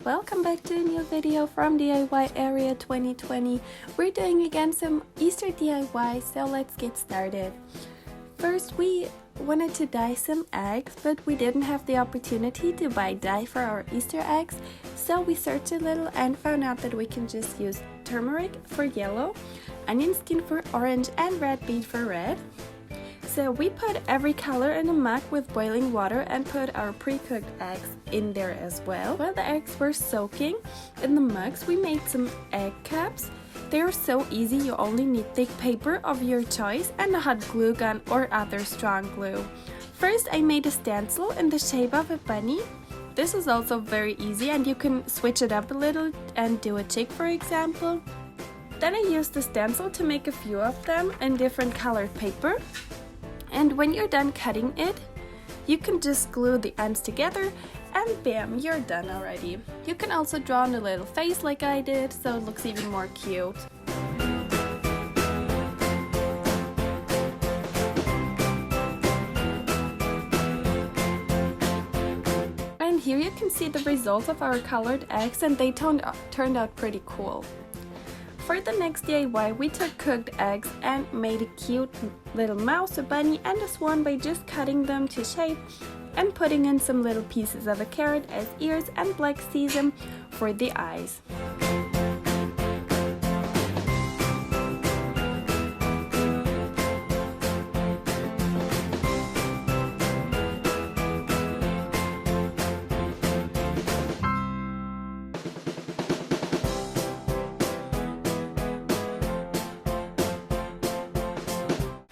Welcome back to a new video from DIY Area 2020. We're doing again some Easter DIY, so let's get started. First, we wanted to dye some eggs, but we didn't have the opportunity to buy dye for our Easter eggs, so we searched a little and found out that we can just use turmeric for yellow, onion skin for orange, and red bead for red. So we put every color in a mug with boiling water and put our pre-cooked eggs in there as well. While the eggs were soaking in the mugs, we made some egg cups. They are so easy, you only need thick paper of your choice and a hot glue gun or other strong glue. First, I made a stencil in the shape of a bunny. This is also very easy and you can switch it up a little and do a chick, for example. Then I used the stencil to make a few of them in different colored paper. And when you're done cutting it, you can just glue the ends together and bam, you're done already. You can also draw on a little face like I did, so it looks even more cute. And here you can see the results of our colored eggs, and they turned out pretty cool. For the next DIY, we took cooked eggs and made a cute little mouse, a bunny, and a swan by just cutting them to shape and putting in some little pieces of a carrot as ears and black sesame for the eyes.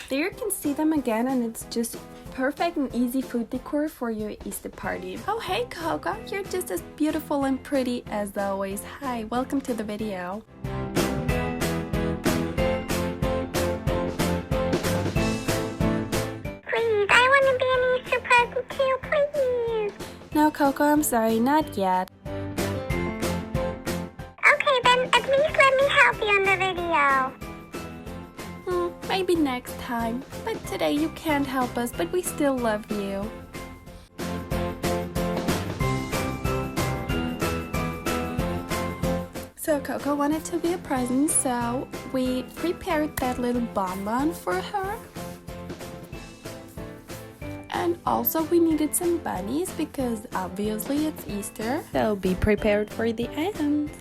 There you can see them again, and it's just perfect and easy food decor for your Easter party. Oh hey Coco, you're just as beautiful and pretty as always. Hi, welcome to the video. Please, I want to be an Easter party too, please. No Coco, I'm sorry, not yet. Okay, then at least let me help you in the video. Maybe next time. But today you can't help us, but we still love you. So Coco wanted to be a present, so we prepared that little bonbon for her. And also we needed some bunnies because obviously it's Easter. So be prepared for the end.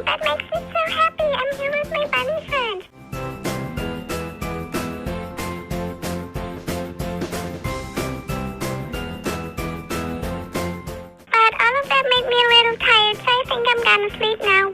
That makes me so happy. I'm here with my bunny friend. But all of that made me a little tired, so I think I'm gonna sleep now.